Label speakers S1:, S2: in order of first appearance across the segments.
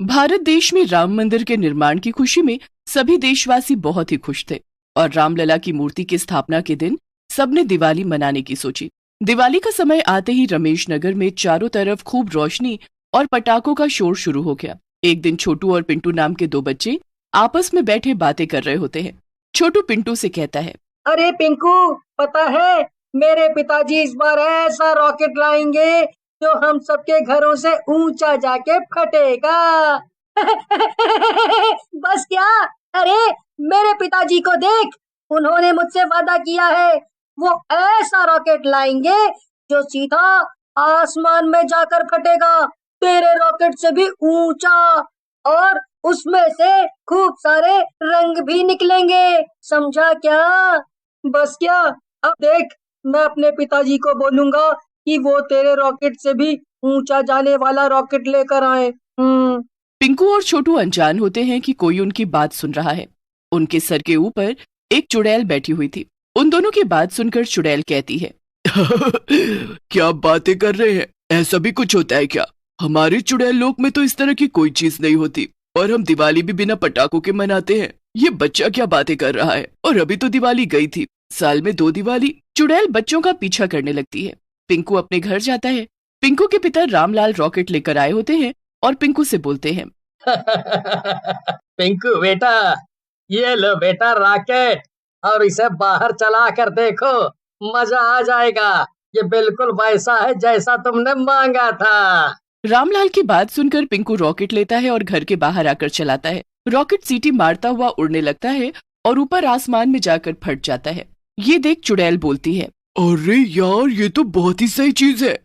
S1: भारत देश में राम मंदिर के निर्माण की खुशी में सभी देशवासी बहुत ही खुश थे और रामलला की मूर्ति की स्थापना के दिन सबने दिवाली मनाने की सोची। दिवाली का समय आते ही रमेश नगर में चारों तरफ खूब रोशनी और पटाखों का शोर शुरू हो गया। एक दिन छोटू और पिंटू नाम के दो बच्चे आपस में बैठे बातें कर रहे होते हैं। छोटू पिंटू से कहता है,
S2: अरे पिंकू, पता है मेरे पिताजी इस बार ऐसा रॉकेट लाएंगे जो हम सबके घरों से ऊंचा जाके फटेगा। बस क्या? अरे मेरे पिताजी को देख, उन्होंने मुझसे वादा किया है वो ऐसा रॉकेट लाएंगे जो सीधा आसमान में जाकर फटेगा, तेरे रॉकेट से भी ऊंचा, और उसमें से खूब सारे रंग भी निकलेंगे, समझा क्या? बस क्या, अब देख, मैं अपने पिताजी को बोलूंगा कि वो तेरे रॉकेट से भी ऊंचा जाने वाला रॉकेट लेकर आए।
S1: पिंकू और छोटू अनजान होते हैं कि कोई उनकी बात सुन रहा है। उनके सर के ऊपर एक चुड़ैल बैठी हुई थी। उन दोनों की बात सुनकर चुड़ैल कहती है,
S3: क्या बातें कर रहे हैं? ऐसा भी कुछ होता है क्या? हमारे चुड़ैल लोक में तो इस तरह की कोई चीज नहीं होती, और हम दिवाली भी बिना पटाखों के मनाते हैं। ये बच्चा क्या बातें कर रहा है? और अभी तो दिवाली गई थी, साल में 2 दिवाली।
S1: चुड़ैल बच्चों का पीछा करने लगती है। पिंकू अपने घर जाता है। पिंकू के पिता रामलाल रॉकेट लेकर आए होते हैं और पिंकू से बोलते हैं,
S2: पिंकू बेटा, ये लो बेटा रॉकेट, और इसे बाहर चला कर देखो, मजा आ जाएगा। ये बिल्कुल वैसा है जैसा तुमने मांगा था।
S1: रामलाल की बात सुनकर पिंकू रॉकेट लेता है और घर के बाहर आकर चलाता है। रॉकेट सीटी मारता हुआ उड़ने लगता है और ऊपर आसमान में जाकर फट जाता है। ये देख चुड़ैल बोलती है,
S3: अरे यार, ये तो बहुत ही सही चीज है।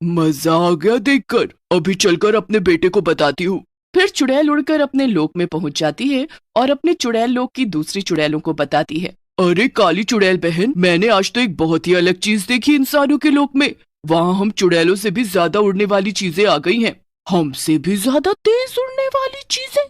S3: मजा आ गया देखकर। अभी चलकर अपने बेटे को बताती हूँ।
S1: फिर चुड़ैल उड़कर अपने लोक में पहुंच जाती है और अपने चुड़ैल लोक की दूसरी चुड़ैलों को बताती है,
S3: अरे काली चुड़ैल बहन, मैंने आज तो एक बहुत ही अलग चीज देखी इंसानों के लोक में। वहाँ हम चुड़ैलों से भी ज्यादा उड़ने वाली चीजें आ गई हैं।
S1: हमसे भी ज्यादा तेज उड़ने वाली चीजें?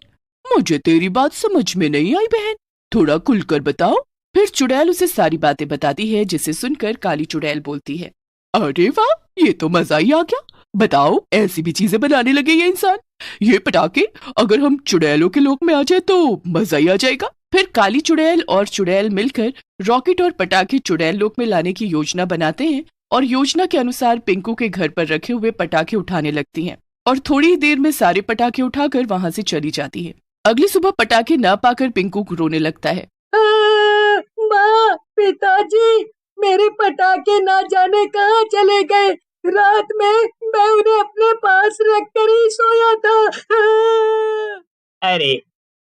S3: मुझे तेरी बात समझ में नहीं आई बहन, थोड़ा खुलकर बताओ।
S1: फिर चुड़ैल उसे सारी बातें बताती है, जिसे सुनकर काली चुड़ैल बोलती है,
S3: अरे वाह, ये तो मजा ही आ गया। बताओ, ऐसी भी चीजें बनाने लगे ये इंसान। ये पटाखे अगर हम चुड़ैलों के लोक में आ जाए तो मजा ही आ जाएगा।
S1: फिर काली चुड़ैल और चुड़ैल मिलकर रॉकेट और पटाखे चुड़ैल लोक में लाने की योजना बनाते हैं और योजना के अनुसार पिंकू के घर पर रखे हुए पटाखे उठाने लगती हैं और थोड़ी ही देर में सारे पटाखे उठाकर वहाँ से चली जाती है। अगली सुबह पटाखे न पाकर पिंकू रोने लगता है,
S2: माँ, पिताजी, मेरे पटाखे ना जाने कहाँ चले गए। रात में मैं उन्हें अपने पास रखकर ही सोया था। अरे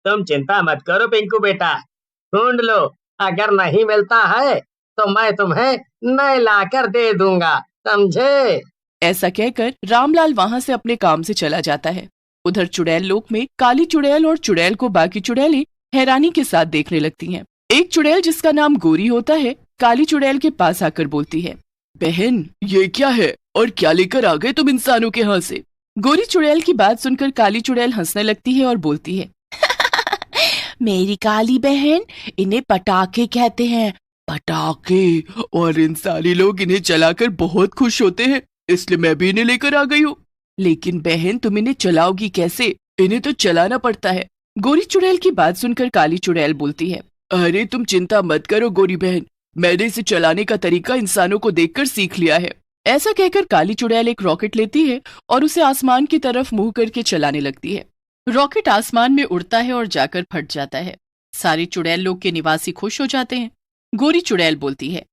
S2: तुम चिंता मत करो पिंकू बेटा, ढूंढ लो। अगर नहीं मिलता है तो मैं तुम्हें नए लाकर दे दूंगा, समझे?
S1: ऐसा कहकर रामलाल वहाँ से अपने काम से चला जाता है। उधर चुड़ैल लोक में काली चुड़ैल और चुड़ैल को बाकी चुड़ैलें हैरानी के साथ देखने लगती हैं। एक चुड़ैल जिसका नाम गोरी होता है, काली चुड़ैल के पास आकर बोलती है,
S3: बहन, ये क्या है और क्या लेकर आ गए तुम इंसानों के यहाँ से?
S1: गोरी चुड़ैल की बात सुनकर काली चुड़ैल हंसने लगती है और बोलती है, मेरी काली बहन, इन्हें पटाखे कहते हैं।
S3: पटाखे? और इंसानी लोग इन्हें चलाकर बहुत खुश होते हैं, इसलिए मैं भी इन्हें लेकर आ गई हूँ।
S1: लेकिन बहन, तुम इन्हें चलाओगी कैसे?
S3: इन्हें तो चलाना पड़ता है।
S1: गोरी चुड़ैल की बात सुनकर काली चुड़ैल बोलती है,
S3: अरे तुम चिंता मत करो गोरी बहन, मैंने इसे चलाने का तरीका इंसानों को देखकर सीख लिया है।
S1: ऐसा कहकर काली चुड़ैल एक रॉकेट लेती है और उसे आसमान की तरफ मुंह करके चलाने लगती है। रॉकेट आसमान में उड़ता है और जाकर फट जाता है। सारे चुड़ैल लोग के निवासी खुश हो जाते हैं। गोरी चुड़ैल बोलती है,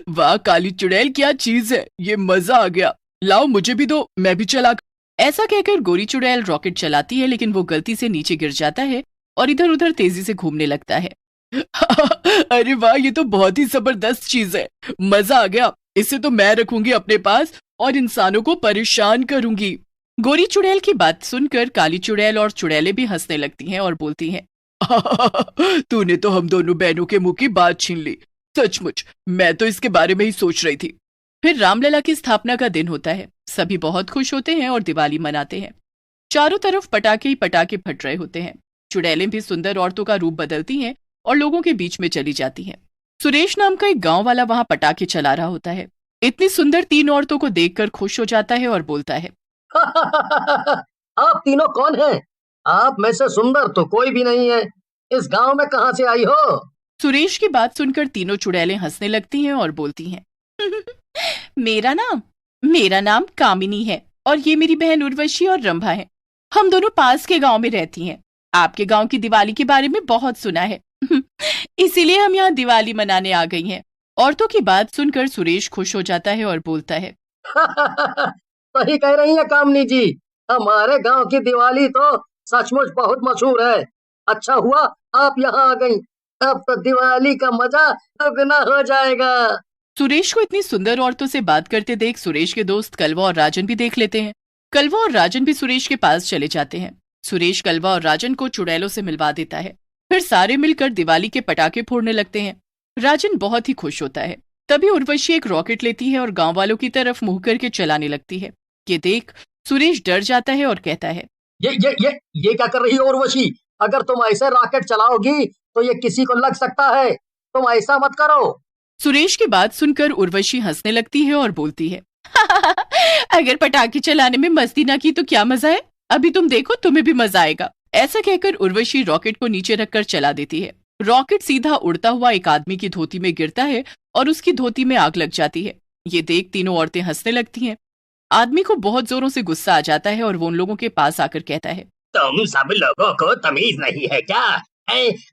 S3: वाह काली चुड़ैल, क्या चीज है ये, मजा आ गया। लाओ मुझे भी दो, मैं भी चला।
S1: ऐसा कहकर गोरी चुड़ैल रॉकेट चलाती है, लेकिन वो गलती से नीचे गिर जाता है और इधर उधर तेजी से घूमने लगता है।
S3: अरे वाह, ये तो बहुत ही जबरदस्त चीज है, मजा आ गया। इसे तो मैं रखूंगी अपने पास और इंसानों को परेशान करूंगी।
S1: गोरी चुड़ैल की बात सुनकर काली चुड़ैल और चुड़ैलें भी हंसने लगती हैं और बोलती हैं,
S3: तूने तो हम दोनों बहनों के मुंह की बात छीन ली। सचमुच मैं तो इसके बारे में ही सोच रही थी।
S1: फिर रामलला की स्थापना का दिन होता है। सभी बहुत खुश होते हैं और दिवाली मनाते हैं। चारों तरफ पटाखे ही पटाखे फट रहे होते हैं। चुड़ैलें भी सुंदर औरतों का रूप बदलती हैं और लोगों के बीच में चली जाती हैं। सुरेश नाम का एक गांव वाला वहां पटाखे चला रहा होता है। इतनी सुंदर 3 औरतों को देखकर खुश हो जाता है और बोलता है,
S2: आप तीनों कौन हैं? आप में से सुंदर तो कोई भी नहीं है। इस गांव में कहाँ से आई हो?
S1: सुरेश की बात सुनकर तीनों चुड़ैलें हंसने लगती हैं और बोलती हैं मेरा नाम कामिनी है और ये मेरी बहन उर्वशी और रंभा है। हम दोनों पास के गांव में रहती हैं। आपके गांव की दिवाली के बारे में बहुत सुना है इसीलिए हम यहाँ दिवाली मनाने आ गई हैं। औरतों की बात सुनकर सुरेश खुश हो जाता है और बोलता है
S2: सही कह रही है कामनी जी। हमारे गांव की दिवाली तो सचमुच बहुत मशहूर है। अच्छा हुआ आप यहाँ आ गई। अब तो दिवाली का मजा दुगना हो जाएगा।
S1: सुरेश को इतनी सुंदर औरतों से बात करते देख सुरेश के दोस्त कलवा और राजन भी देख लेते हैं। कलवा और राजन भी सुरेश के पास चले जाते हैं। सुरेश कलवा और राजन को चुड़ैलों से मिलवा देता है। फिर सारे मिलकर दिवाली के पटाखे फोड़ने लगते हैं। राजन बहुत ही खुश होता है। तभी उर्वशी एक रॉकेट लेती है और गांव वालों की तरफ मुंह करके चलाने लगती है। ये देख सुरेश डर जाता है और कहता है
S2: ये क्या कर रही हो उर्वशी? अगर तुम ऐसे रॉकेट चलाओगी तो ये किसी को लग सकता है। तुम ऐसा मत करो।
S1: सुरेश की बात सुनकर उर्वशी हंसने लगती है और बोलती है अगर पटाखे चलाने में मस्ती ना की तो क्या मजा है। अभी तुम देखो तुम्हें भी मजा आएगा। ऐसा कहकर उर्वशी रॉकेट को नीचे रखकर चला देती है। रॉकेट सीधा उड़ता हुआ एक आदमी की धोती में गिरता है और उसकी धोती में आग लग जाती है। ये देख तीनों औरतें हंसने लगती हैं। आदमी को बहुत जोरों से गुस्सा आ जाता है और वो उन लोगों के पास आकर कहता है
S4: तुम सब लोगों को तमीज नहीं है क्या?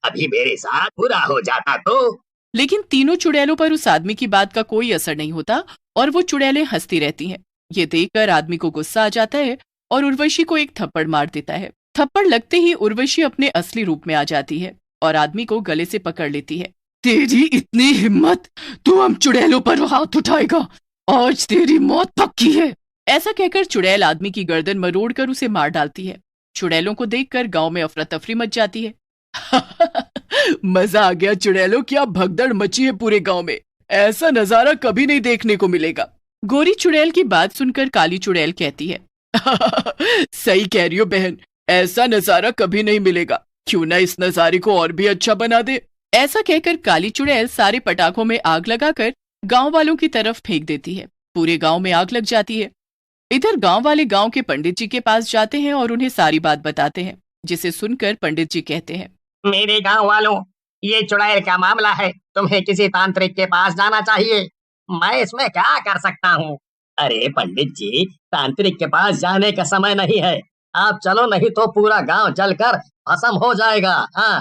S4: अभी मेरे साथ बुरा हो जाता तो।
S1: लेकिन तीनों चुड़ैलों पर उस आदमी की बात का कोई असर नहीं होता और वो चुड़ैलें हंसती रहती हैं। ये देखकर आदमी को गुस्सा आ जाता है और उर्वशी को एक थप्पड़ मार देता है। थप्पड़ लगते ही उर्वशी अपने असली रूप में आ जाती है और आदमी को गले से पकड़ लेती है।
S3: तेरी इतनी हिम्मत, तू हम चुड़ैलों पर हाथ उठाएगा? आज तेरी मौत पक्की है।
S1: ऐसा कहकर चुड़ैल आदमी की गर्दन मरोड़कर उसे मार डालती है। चुड़ैलों को देखकर गांव में अफरा तफरी मच जाती है।
S3: मजा आ गया चुड़ैलों, क्या भगदड़ मची है पूरे गांव में। ऐसा नजारा कभी नहीं देखने को मिलेगा।
S1: गोरी चुड़ैल की बात सुनकर काली चुड़ैल कहती है
S3: सही कह रही हो बहन, ऐसा नजारा कभी नहीं मिलेगा। क्यों ना इस नजारे को और भी अच्छा बना दे।
S1: ऐसा कहकर काली चुड़ैल सारे पटाखों में आग लगाकर गांव वालों की तरफ फेंक देती है। पूरे गांव में आग लग जाती है। इधर गांव वाले गांव के पंडित जी के पास जाते हैं और उन्हें सारी बात बताते हैं, जिसे सुनकर पंडित जी कहते हैं
S4: मेरे गांव वालों, ये चुड़ैल का मामला है। तुम्हें किसी तांत्रिक के पास जाना चाहिए। मैं इसमें क्या कर सकता हूँ? अरे पंडित जी, तांत्रिक के पास जाने का समय नहीं है। आप चलो, नहीं तो पूरा गांव जलकर भस्म हो जाएगा। हाँ।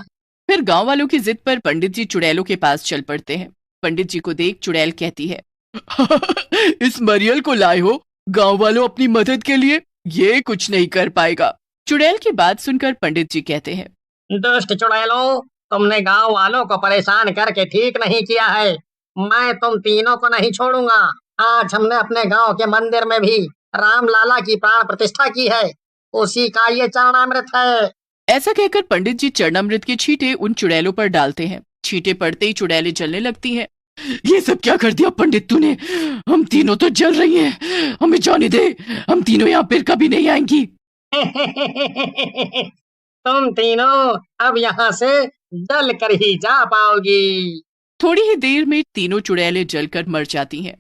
S1: फिर गांव वालों की जिद पर पंडित जी चुड़ैलों के पास चल पड़ते हैं। पंडित जी को देख चुड़ैल कहती है
S3: इस मरियल को लाए हो गांव वालों अपनी मदद के लिए? ये कुछ नहीं कर पाएगा।
S1: चुड़ैल की बात सुनकर पंडित जी कहते हैं
S4: दुष्ट चुड़ैलों, तुमने गांव वालों को परेशान करके ठीक नहीं किया है। मैं तुम तीनों को नहीं छोड़ूंगा। आज हमने अपने गांव के मंदिर में भी राम लाला की प्राण प्रतिष्ठा की है। उसी का ये चरणामृत है।
S1: ऐसा कहकर पंडित जी चरणामृत के छींटे उन चुड़ैलों पर डालते हैं। छींटे पड़ते ही चुड़ैलें जलने लगती हैं।
S3: ये सब क्या कर दिया पंडित तूने? हम तीनों तो जल रही हैं। हमें जाने दे, हम तीनों यहाँ फिर कभी नहीं आएंगी।
S4: तुम तीनों अब यहाँ से जल कर ही जा पाओगी।
S1: थोड़ी ही देर में तीनों चुड़ैलें जलकर मर जाती हैं।